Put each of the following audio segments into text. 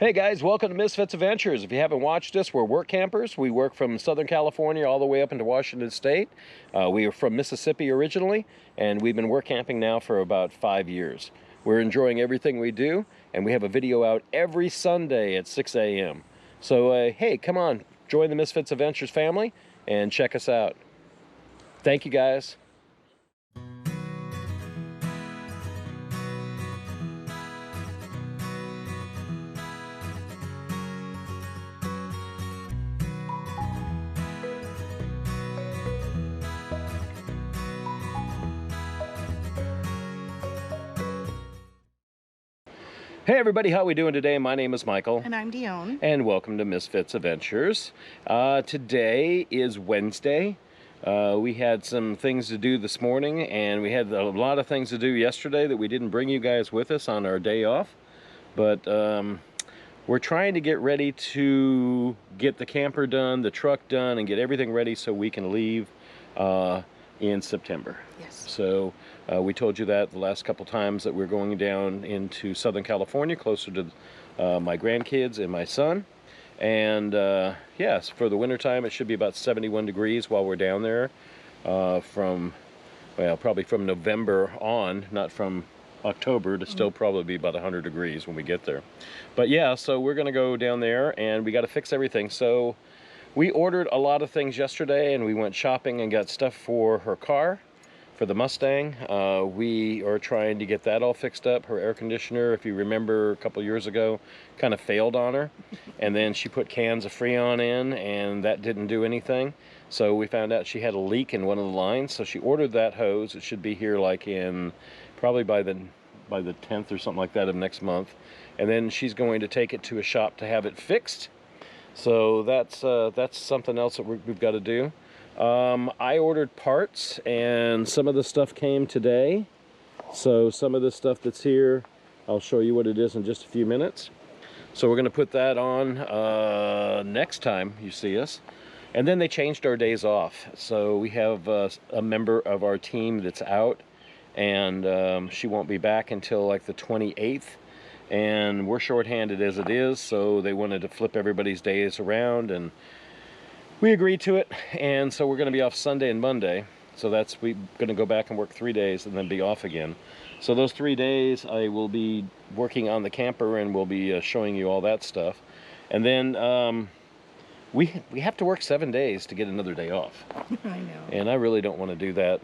Hey guys, welcome to Misfits Adventures. If you haven't watched us, we're work campers. We work from Southern California all the way up into Washington State. We are from Mississippi originally, and we've been work camping now for about 5 years. We're enjoying everything we do, and we have a video out every Sunday at 6 a.m. So, hey, come on, join the Misfits Adventures family and check us out. Thank you guys. Hey everybody, how we doing today? My name is Michael. And I'm Dione. And welcome to Misfits Adventures. Today is Wednesday. We had some things to do this morning, and we had a lot of things to do yesterday that we didn't bring you guys with us on our day off. But we're trying to get ready to get the camper done, the truck done, and get everything ready so we can leave in September. Yes. So we told you that the last couple times that we're going down into Southern California, closer to my grandkids and my son. And yes, for the winter time, it should be about 71 degrees while we're down there from, well, probably from November on, not from October, to still probably be about 100 degrees when we get there. But yeah, so we're going to go down there and we got to fix everything. So we ordered a lot of things yesterday, and we went shopping and got stuff for her car, for the Mustang. We are trying to get that all fixed up. Her air conditioner, if you remember a couple years ago, kind of failed on her. And then she put cans of Freon in, and that didn't do anything. So we found out she had a leak in one of the lines. So she ordered that hose. It should be here like in, probably by the 10th or something like that of next month. And then she's going to take it to a shop to have it fixed. So that's something else that we've got to do. I ordered parts, and some of the stuff came today. So some of the stuff that's here, I'll show you what it is in just a few minutes. So we're going to put that on next time you see us. And then they changed our days off. So we have a member of our team that's out, and she won't be back until like the 28th. And we're shorthanded as it is, so they wanted to flip everybody's days around, and we agreed to it. And so we're going to be off Sunday and Monday. So we're going to go back and work 3 days and then be off again. So those 3 days I will be working on the camper, and we'll be showing you all that stuff. And then we have to work 7 days to get another day off. I know. And I really don't want to do that,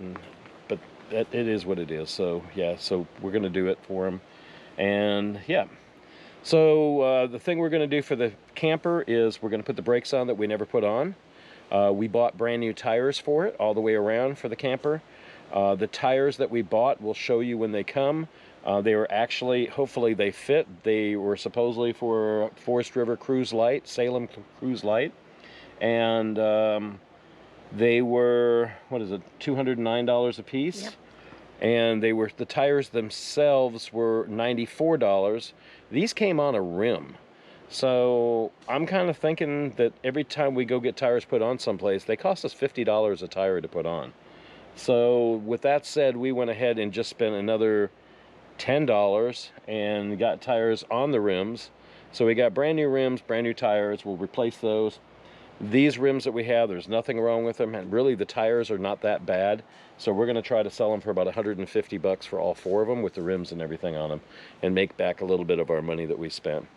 but it is what it is. So yeah, so we're going to do it for them. And yeah, so the thing we're going to do for the camper is we're going to put the brakes on that we never put on. We bought brand new tires for it all the way around for the camper. The tires that we bought, we'll show you when they come. They were actually, hopefully they fit. They were supposedly for Forest River Cruise Lite, Salem Cruise Lite. And they were, what is it, $209 a piece? Yep. And the tires themselves were $94. These came on a rim. So I'm kind of thinking that every time we go get tires put on someplace, they cost us $50 a tire to put on. So with that said, we went ahead and just spent another $10 and got tires on the rims. So we got brand new rims, brand new tires. We'll replace those. These rims that we have, there's nothing wrong with them, and really the tires are not that bad. So we're going to try to sell them for about 150 bucks for all 4 of them with the rims and everything on them, and make back a little bit of our money that we spent.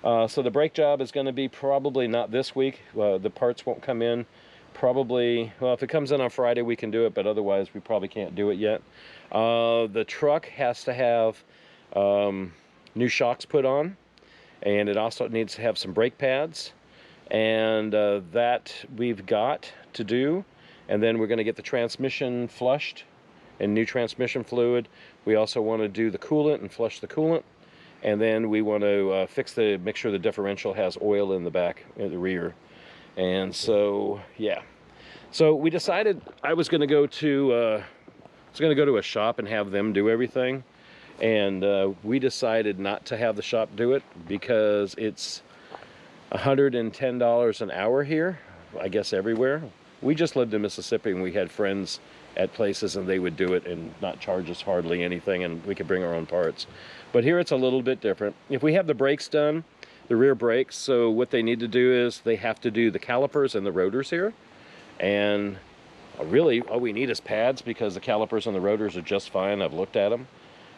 So the brake job is going to be probably not this week. The parts won't come in probably, well, if it comes in on Friday we can do it, but otherwise we probably can't do it yet. The truck has to have new shocks put on, and it also needs to have some brake pads. And that we've got to do. And then we're going to get the transmission flushed and new transmission fluid. We also want to do the coolant and flush the coolant. And then we want to make sure the differential has oil in the back, in the rear. And so, yeah. So we decided I was going to go to a shop and have them do everything. And we decided not to have the shop do it because it's $110 an hour here, I guess everywhere. We just lived in Mississippi, and we had friends at places, and they would do it and not charge us hardly anything, and we could bring our own parts. But here it's a little bit different. If we have the brakes done, the rear brakes. So what they need to do is they have to do the calipers and the rotors here. And really all we need is pads, because the calipers and the rotors are just fine. I've looked at them.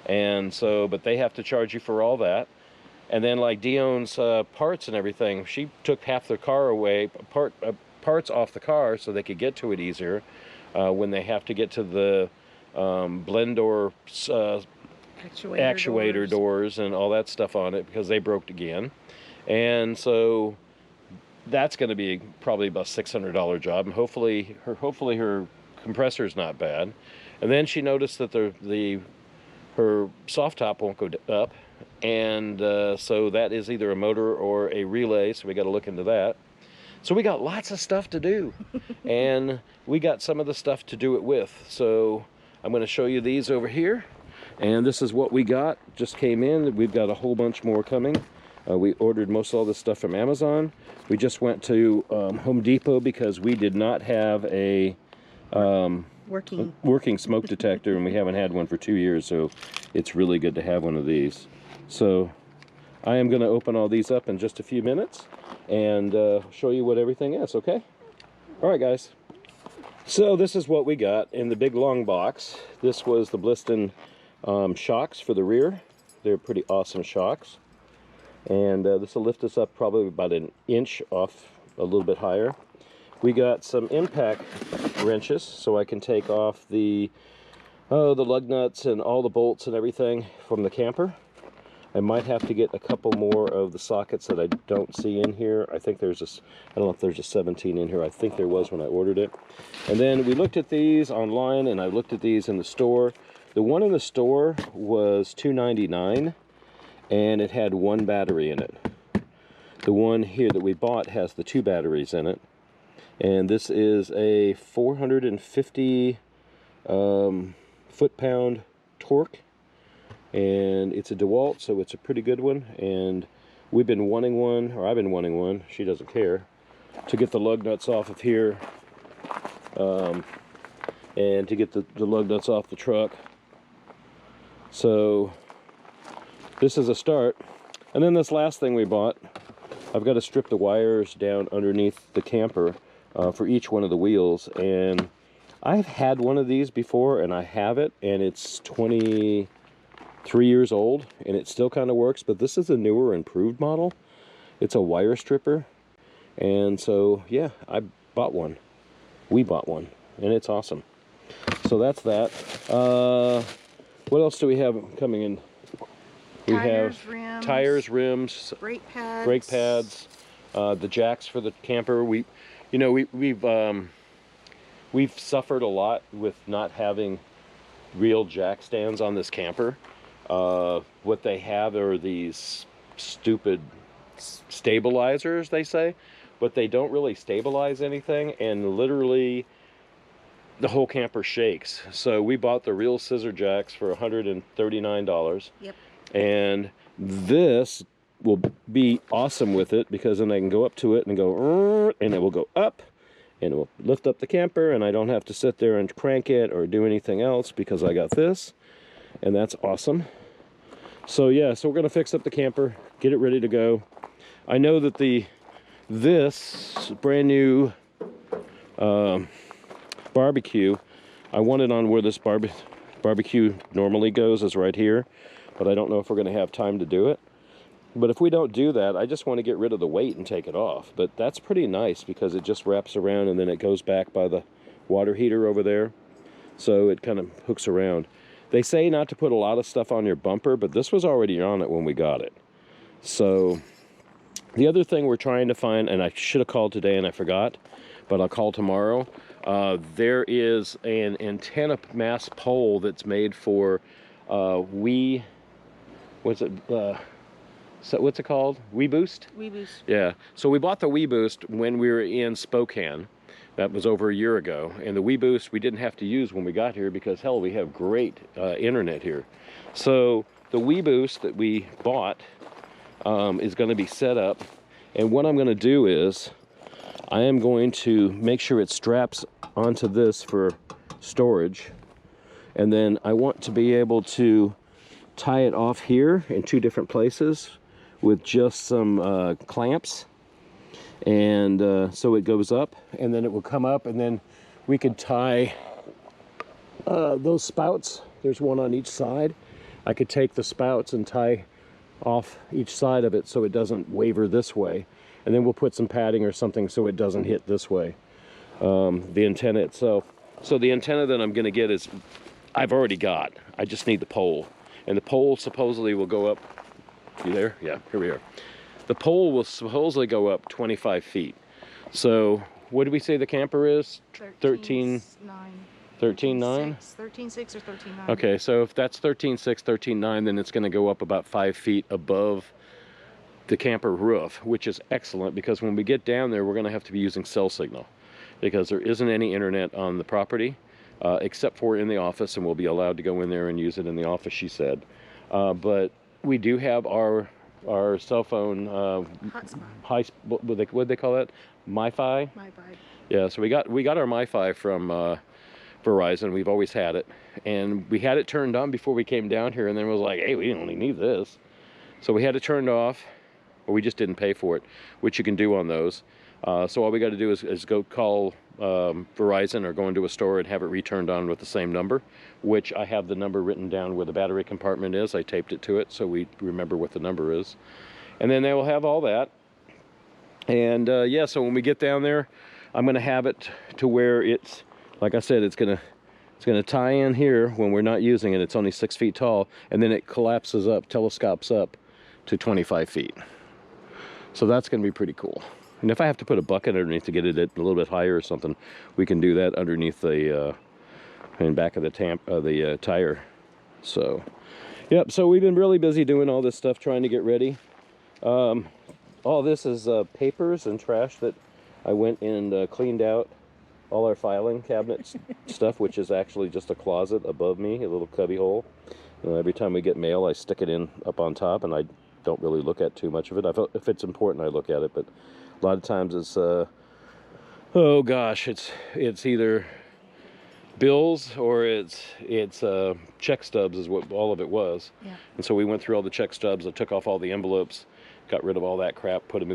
And so, but they have to charge you for all that. And then like Dion's parts and everything, she took half the car away, parts off the car so they could get to it easier when they have to get to the blend door actuator doors and all that stuff on it, because they broke again. And so that's going to be probably about $600 job, and hopefully her compressor's not bad. And then she noticed that her soft top won't go up, and so that is either a motor or a relay, so we got to look into that. So we got lots of stuff to do, and we got some of the stuff to do it with. So I'm going to show you these over here, and this is what we got. Just came in. We've got a whole bunch more coming. We ordered most all this stuff from Amazon. We just went to Home Depot because we did not have a working smoke detector, and we haven't had one for 2 years, so it's really good to have one of these. So I am going to open all these up in just a few minutes and show you what everything is, okay? All right, guys. So this is what we got in the big long box. This was the Bliston shocks for the rear. They're pretty awesome shocks. And this will lift us up probably about an inch off, a little bit higher. We got some impact wrenches, so I can take off the lug nuts and all the bolts and everything from the camper. I might have to get a couple more of the sockets that I don't see in here. I think there's this, I don't know if there's a 17 in here. I think there was when I ordered it. And then we looked at these online, and I looked at these in the store. The one in the store was $2.99. and it had one battery in it. The one here that we bought has the 2 batteries in it, and this is a 450 foot-pound torque, and it's a DeWalt, so it's a pretty good one. And we've been wanting one, or I've been wanting one, she doesn't care, to get the lug nuts off of here, and to get the lug nuts off the truck. So this is a start. And then this last thing we bought, I've got to strip the wires down underneath the camper for each one of the wheels. And I've had one of these before, and I have it, and it's 23 years old, and it still kind of works. But this is a newer, improved model. It's a wire stripper. And so, yeah, I bought one. We bought one, and it's awesome. So that's that. What else do we have coming in? We have rims, tires, rims, brake pads, the jacks for the camper. We've suffered a lot with not having real jack stands on this camper. What they have are these stupid stabilizers, they say, but they don't really stabilize anything, and literally the whole camper shakes. So we bought the real scissor jacks for $139. Yep. And this will be awesome with it, because then I can go up to it and go, and it will go up, and it will lift up the camper, and I don't have to sit there and crank it or do anything else because I got this, and that's awesome. So yeah, so we're gonna fix up the camper, get it ready to go. I know that this brand new barbecue, I want it on where this barbecue normally goes, is right here. But I don't know if we're going to have time to do it. But if we don't do that, I just want to get rid of the weight and take it off. But that's pretty nice, because it just wraps around and then it goes back by the water heater over there. So it kind of hooks around. They say not to put a lot of stuff on your bumper, but this was already on it when we got it. So the other thing we're trying to find, and I should have called today and I forgot, but I'll call tomorrow. There is an antenna mast pole that's made for what's it called? WeBoost? WeBoost. Yeah. So we bought the WeBoost when we were in Spokane. That was over a year ago. And the WeBoost we didn't have to use when we got here, because hell, we have great internet here. So the WeBoost that we bought is going to be set up. And what I'm going to do is I am going to make sure it straps onto this for storage. And then I want to be able to tie it off here in 2 different places with just some clamps, and so it goes up, and then it will come up, and then we could tie those spouts. There's one on each side. I could take the spouts and tie off each side of it so it doesn't waver this way, and then we'll put some padding or something so it doesn't hit this way. The antenna itself. So the antenna that I'm going to get is, I've already got. I just need the pole, and the pole supposedly will go up. You there? Yeah, here we are. The pole will supposedly go up 25 feet. So what did we say the camper is? 13.9. 13.9? 13.6 or 13.9. Okay, so if that's 13.6, 13.9, then it's going to go up about 5 feet above the camper roof, which is excellent, because when we get down there, we're going to have to be using cell signal, because there isn't any internet on the property, except for in the office, and we'll be allowed to go in there and use it in the office, she said. But we do have our cell phone hotspot. What'd they call that? MiFi? MiFi. Yeah, so we got our MiFi from Verizon. We've always had it, and we had it turned on before we came down here, and then it was like, hey, we only need this, so we had it turned off, or we just didn't pay for it, which you can do on those. So all we got to do is go call Verizon, or go into a store and have it returned on with the same number, which I have the number written down where the battery compartment is. I taped it to it so we remember what the number is, and then they will have all that. And yeah, so when we get down there, I'm going to have it to where it's, like I said, it's gonna tie in here when we're not using it. It's only 6 feet tall, and then it collapses up, telescopes up to 25 feet. So that's gonna be pretty cool. And if I have to put a bucket underneath to get it a little bit higher or something, we can do that underneath the in back of the tire. So, yep. So we've been really busy doing all this stuff, trying to get ready. All this is papers and trash that I went and cleaned out. All our filing cabinet stuff, which is actually just a closet above me, a little cubby hole. Every time we get mail, I stick it in up on top, and I don't really look at too much of it. If it's important, I look at it, but a lot of times it's oh gosh, it's either bills or it's check stubs is what all of it was. Yeah. And so we went through all the check stubs. I took off all the envelopes, got rid of all that crap, put them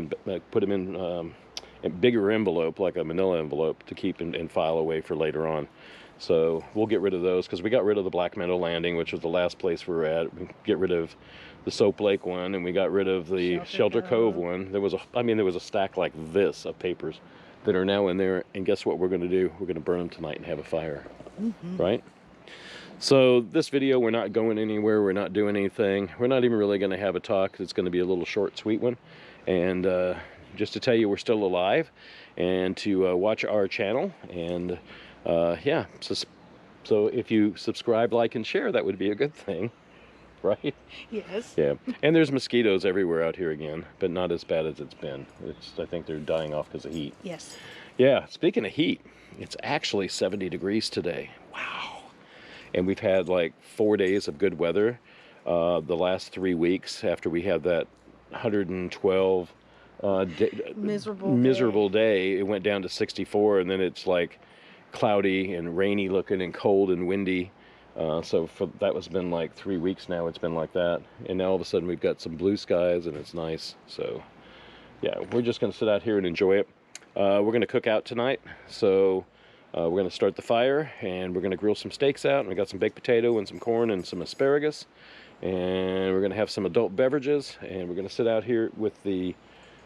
in a bigger envelope, like a manila envelope, to keep and file away for later on. So we'll get rid of those, because we got rid of the Black Meadow Landing, which was the last place we were at. We get rid of the Soap Lake one, and we got rid of the Shelter Cove one. There was a stack like this of papers that are now in there, and guess what we're going to do? We're going to burn them tonight and have a fire, right? So this video, we're not going anywhere. We're not doing anything. We're not even really going to have a talk. It's going to be a little short, sweet one, and just to tell you we're still alive, and to watch our channel, and yeah, so if you subscribe, like, and share, that would be a good thing, right? Yes. Yeah, and there's mosquitoes everywhere out here again, but not as bad as it's been. I think they're dying off because of heat. Yes. Yeah, speaking of heat, it's actually 70 degrees today. Wow. And we've had like 4 days of good weather. The last 3 weeks after we had that 112 miserable day, it went down to 64, and then it's like cloudy and rainy looking and cold and windy. So that was been like 3 weeks now. It's been like that, and now all of a sudden we've got some blue skies and it's nice. So yeah, we're just gonna sit out here and enjoy it. We're gonna cook out tonight, so we're gonna start the fire, and we're gonna grill some steaks out, and we got some baked potato and some corn and some asparagus, and we're gonna have some adult beverages, and we're gonna sit out here with the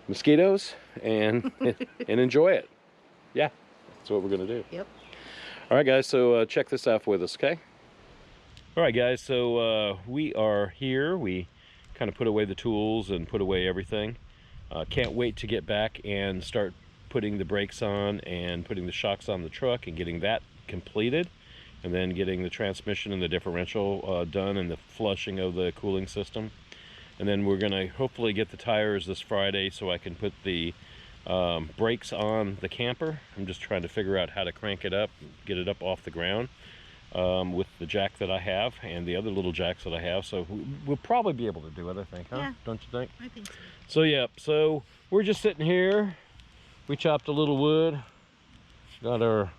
mosquitoes and and enjoy it. Yeah, that's what we're gonna do. Yep. All right, guys, so check this out with us, okay? All right, guys, so we are here. We kind of put away the tools and put away everything. Can't wait to get back and start putting the brakes on and putting the shocks on the truck and getting that completed, and then getting the transmission and the differential done, and the flushing of the cooling system. And then we're gonna hopefully get the tires this Friday so I can put the brakes on the camper. I'm just trying to figure out how to crank it up, get it up off the ground with the jack that I have and the other little jacks that I have. So we'll probably be able to do it, I think, huh? Yeah. Don't you think? I think so. So yeah, so we're just sitting here. We chopped a little wood. Got our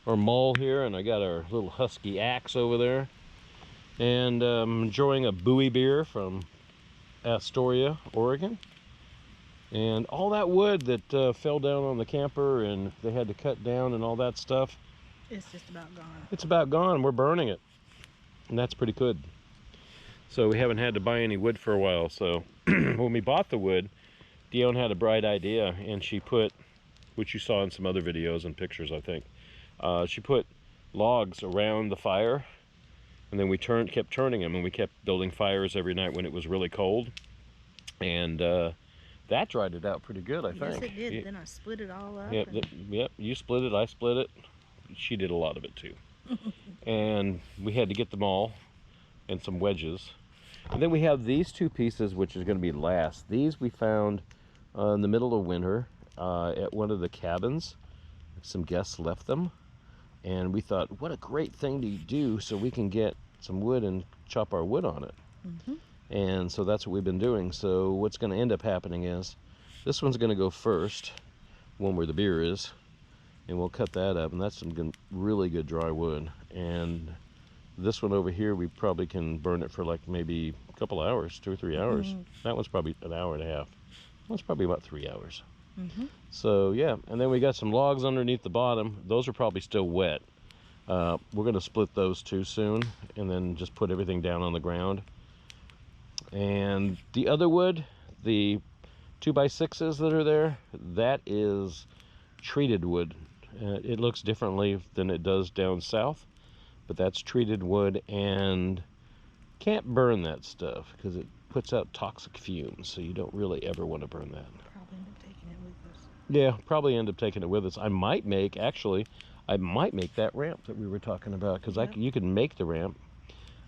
maul here, and I got our little husky axe over there. And enjoying a buoy beer from Astoria, Oregon. And all that wood that fell down on the camper and they had to cut down and all that stuff, It's just about gone. it's about gone. We're burning it. And that's pretty good. So we haven't had to buy any wood for a while. So when we bought the wood, Dione had a bright idea, and she put, which you saw in some other videos and pictures, I think, she put logs around the fire, and then we kept turning them, and we kept building fires every night when it was really cold. And that dried it out pretty good, I think. Yes, it did. Then I split it all up. Yep, you split it, I split it. She did a lot of it too. And we had to get them all, and some wedges. And then we have these two pieces, which is going to be last. These we found in the middle of winter at one of the cabins. Some guests left them, and we thought, what a great thing to do so we can get some wood and chop our wood on it. And so that's what we've been doing. So what's going to end up happening is this one's going to go first, one where the beer is, and we'll cut that up, and that's some really good dry wood. And this one over here, we probably can burn it for like maybe a couple hours, 2 or 3 hours. That one's probably an hour and a half. That one's probably about 3 hours. So yeah, and then we got some logs underneath the bottom. Those are probably still wet. We're going to split those two soon, and then just put everything down on the ground. And the other wood, the 2x6s that are there, that is treated wood. It looks differently than it does down south, but that's treated wood, and can't burn that stuff because it puts out toxic fumes, so you don't really ever want to burn that. Probably end up taking it with us. Yeah, probably end up taking it with us. I might make that ramp that we were talking about, because you can make the ramp.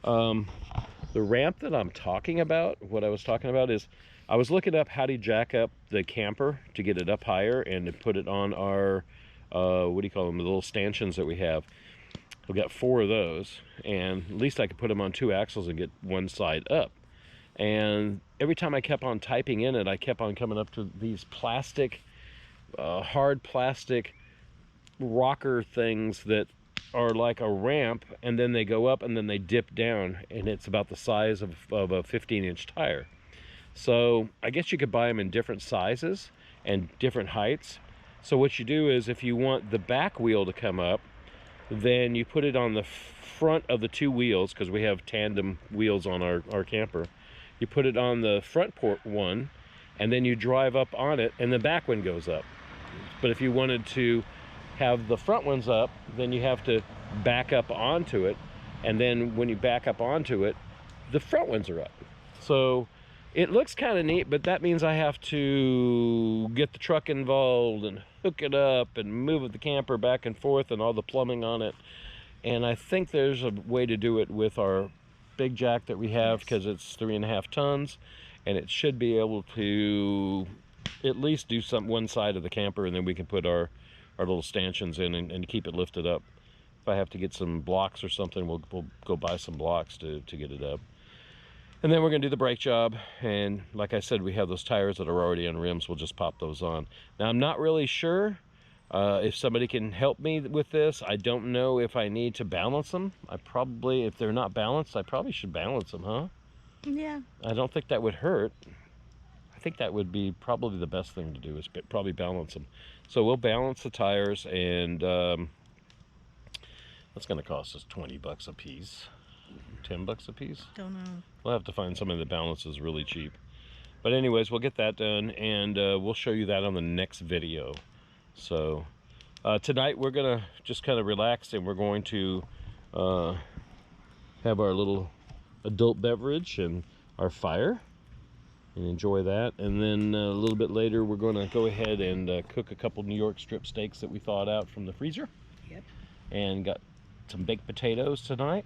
The ramp that I'm talking about, what I was talking about is, I was looking up how to jack up the camper to get it up higher and to put it on our, what do you call them, the little stanchions that we have. We've got 4 of those, and at least I could put them on 2 axles and get one side up. And every time I kept on typing in it, I kept on coming up to these plastic, hard plastic rocker things that are like a ramp, and then they go up and then they dip down, and it's about the size of a 15-inch tire. So I guess you could buy them in different sizes and different heights. So what you do is, if you want the back wheel to come up, then you put it on the front of the 2 wheels, because we have tandem wheels on our camper. You put it on the front one, and then you drive up on it, and the back one goes up. But if you wanted to have the front ones up, then you have to back up onto it, and then when you back up onto it, the front ones are up. So it looks kind of neat, but that means I have to get the truck involved and hook it up and move the camper back and forth and all the plumbing on it. And I think there's a way to do it with our big jack that we have, because it's 3.5 tons, and it should be able to at least do one side of the camper, and then we can put our little stanchions in and keep it lifted up. If I have to get some blocks or something, we'll go buy some blocks to get it up. And then we're going to do the brake job, and like I said, we have those tires that are already on rims. We'll just pop those on. Now, I'm not really sure if somebody can help me with this. I don't know if I need to balance them. If they're not balanced, I probably should balance them, huh? Yeah. I don't think that would hurt. I think that would be probably the best thing to do, is probably balance them. So we'll balance the tires, and that's going to cost us 20 bucks a piece. 10 bucks a piece? Don't know. We'll have to find something that balances really cheap. But anyways, we'll get that done, and we'll show you that on the next video. So tonight we're gonna just kind of relax, and we're going to have our little adult beverage and our fire and enjoy that. And then a little bit later, we're going to go ahead and cook a couple New York strip steaks that we thawed out from the freezer. Yep. And got some baked potatoes tonight,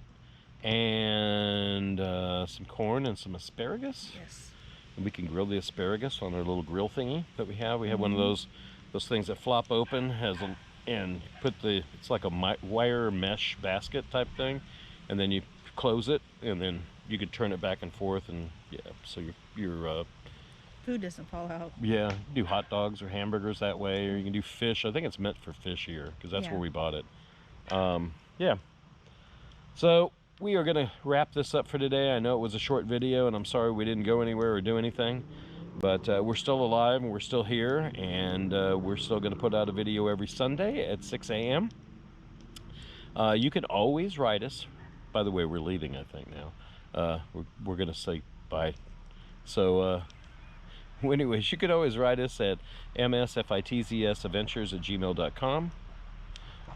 and some corn and some asparagus. Yes. And we can grill the asparagus on our little grill thingy that we have. We have one of those things that flop open, and it's like a wire mesh basket type thing, and then you close it, and then you could turn it back and forth, and yeah, so your food doesn't fall out. Yeah, you can do hot dogs or hamburgers that way, or you can do fish. I think it's meant for fish here, because that's where we bought it. Yeah. So we are going to wrap this up for today. I know it was a short video, and I'm sorry we didn't go anywhere or do anything. But we're still alive, and we're still here, and we're still going to put out a video every Sunday at 6 a.m. You can always write us. By the way, we're leaving, I think, now. We're going to say bye. So, anyways, you can always write us at msfitz'sadventures@gmail.com.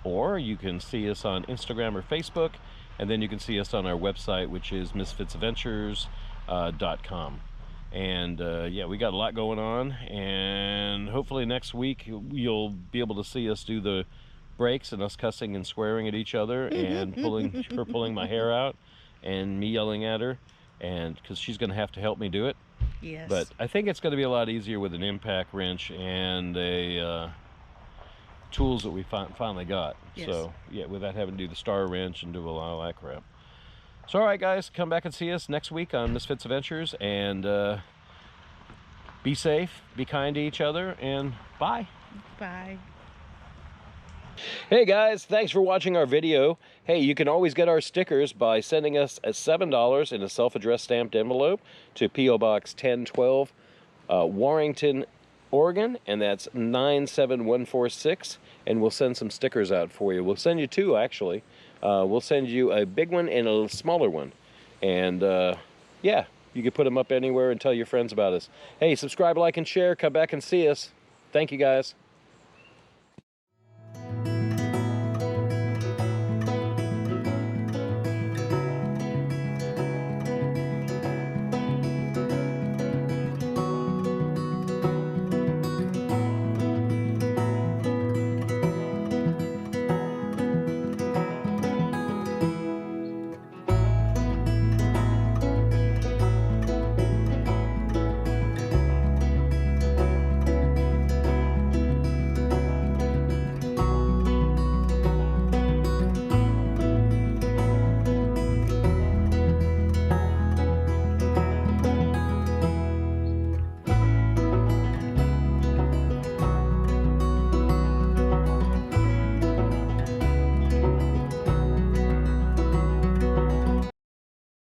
Or you can see us on Instagram or Facebook, and then you can see us on our website, which is misfitsadventures.com. And yeah, we got a lot going on, and hopefully next week you'll be able to see us do the breaks and us cussing and swearing at each other and her pulling my hair out and me yelling at her, and because she's going to have to help me do it. Yes. But I think it's going to be a lot easier with an impact wrench and a tools that we finally got. Yes. So yeah, without having to do the star wrench and do a lot of that crap. So all right, guys, come back and see us next week on Misfits Adventures, and be safe, be kind to each other, and bye. Bye. Hey guys, thanks for watching our video. Hey, you can always get our stickers by sending us at $7 in a self-addressed stamped envelope to P.O. Box 1012, Warrington, Oregon, and that's 97146, and we'll send some stickers out for you. We'll send you two, actually. We'll send you a big one and a smaller one, and yeah, you can put them up anywhere and tell your friends about us. Hey, subscribe, like, and share. Come back and see us. Thank you, guys.